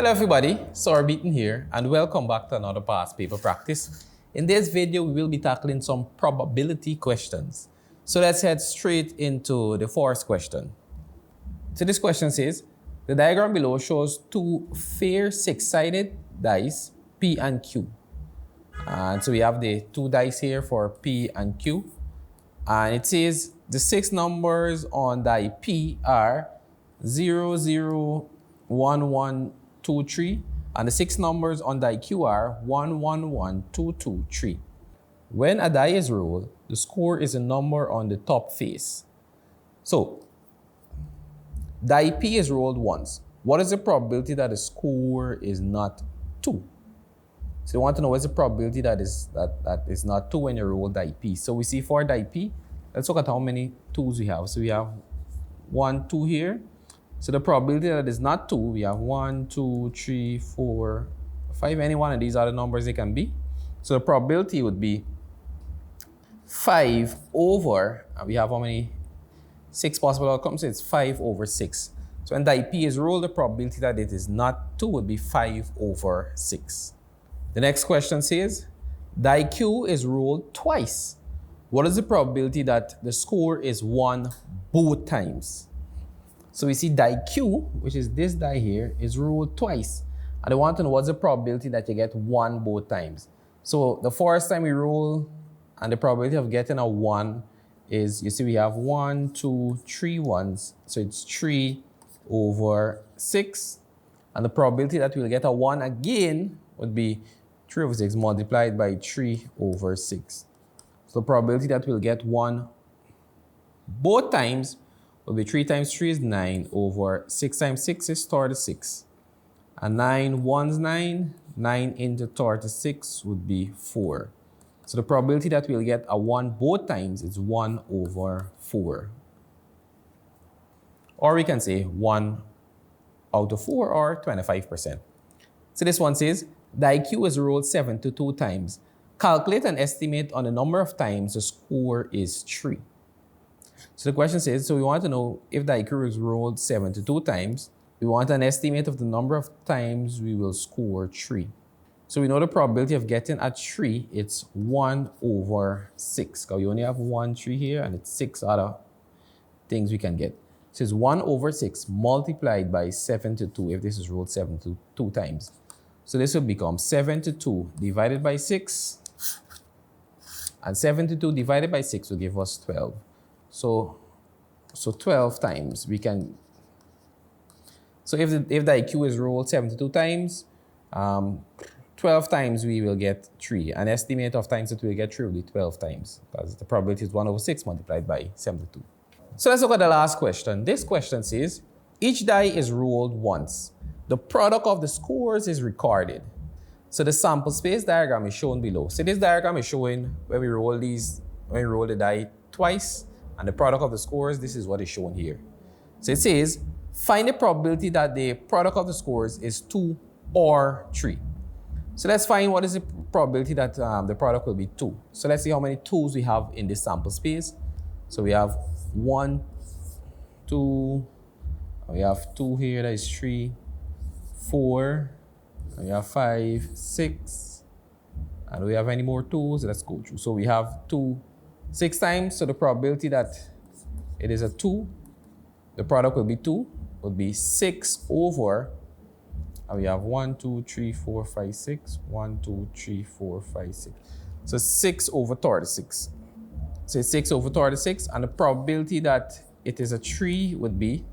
Hello everybody, Sir Beaton here and welcome back to another past paper practice. In this video, we will be tackling some probability questions. So let's head straight into the first question. So this question says, the diagram below shows two fair six-sided dice, P and Q. And so we have the two dice here for P and Q. And it says the six numbers on die P are 0, 0, 1, 1, 2, 3, and the six numbers on die Q are 1, 1, 1, 2, 2, 3. When a die is rolled, the score is a number on the top face. So, die P is rolled once. What is the probability that the score is not 2? So you want to know what's the probability that is not 2 when you roll die P. So we see for die P, let's look at how many 2s we have. So we have 1, 2 here. So the probability that is not 2, we have 1, 2, 3, 4, 5. Any one of these are the numbers they can be. So the probability would be 5 over, and we have how many? 6 possible outcomes. So it's 5 over 6. So when die P is rolled, the probability that it is not 2 would be 5 over 6. The next question says, die Q is rolled twice. What is the probability that the score is 1 both times? So we see die Q, which is this die here, is rolled twice. And I want to know what's the probability that you get 1 both times. So the first time we roll, and the probability of getting a 1 is, you see we have 1, 2, 3 ones. So it's 3 over 6. And the probability that we'll get a 1 again would be 3 over 6 multiplied by 3 over 6. So the probability that we'll get 1 both times will be 3 times 3 is 9 over 6 times 6 is 36. And 9 ones 9, 9 into 36 would be 4. So the probability that we'll get a 1 both times is 1 over 4. Or we can say 1 out of 4 or 25%. So this one says, die Q is rolled 72 times. Calculate an estimate on the number of times the score is 3. So the question says, so we want to know if die Q is rolled 72 times. We want an estimate of the number of times we will score 3. So we know the probability of getting a 3, it's 1 over 6. Because we only have 1 3 here, and it's 6 other things we can get. So it's 1 over 6 multiplied by 72 if this is rolled 72 times. So this will become 72 divided by 6. And 72 divided by 6 will give us 12. So 12 times we can. So if the IQ is rolled 72 times, 12 times we will get 3. An estimate of times that we'll get 3 will be 12 times, because the probability is 1 over 6 multiplied by 72. So let's look at the last question. This question says, each die is rolled once. The product of the scores is recorded. So the sample space diagram is shown below. So this diagram is showing when we roll the die twice, and the product of the scores, this is what is shown here. So it says, find the probability that the product of the scores is 2 or 3. So let's find what is the probability that the product will be 2. So let's see how many 2s we have in this sample space. So we have 1, 2, we have 2 here, that is 3, 4, and we have 5, 6, and do we have any more 2s? Let's go through. So we have 2, 6 times, so the probability that it is a 2, the product will be 2, would be 6 over, and we have 1, 2, 3, 4, 5, 6, 1, 2, 3, 4, 5, 6. So 6 over 36. So it's 6 over 36, and the probability that it is a 3 would be,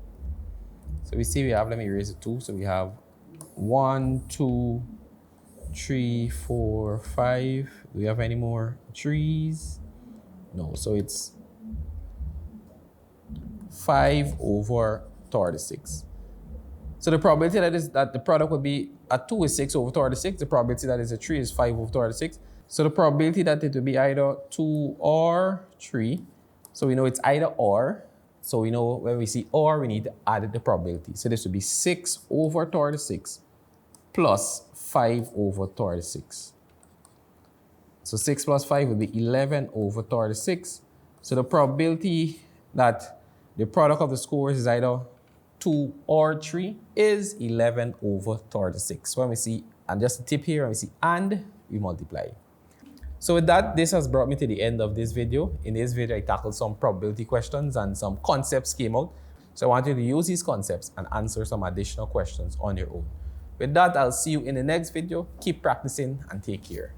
so we see we have, let me erase it 2, so we have 1, 2, 3, 4, 5. Do we have any more 3s? No, so it's 5 over 36. So the probability that the product would be a 2 is 6 over 36. The probability that is a 3 is 5 over 36. So the probability that it would be either 2 or 3. So we know it's either or. So we know when we see or, we need to add the probability. So this would be 6 over 36 plus 5 over 36. So 6 plus 5 would be 11 over 36. So the probability that the product of the scores is either 2, or 3 is 11 over 36. When we see, and just a tip here, when we see and, we multiply. So with that, this has brought me to the end of this video. In this video, I tackled some probability questions and some concepts came out. So I want you to use these concepts and answer some additional questions on your own. With that, I'll see you in the next video. Keep practicing and take care.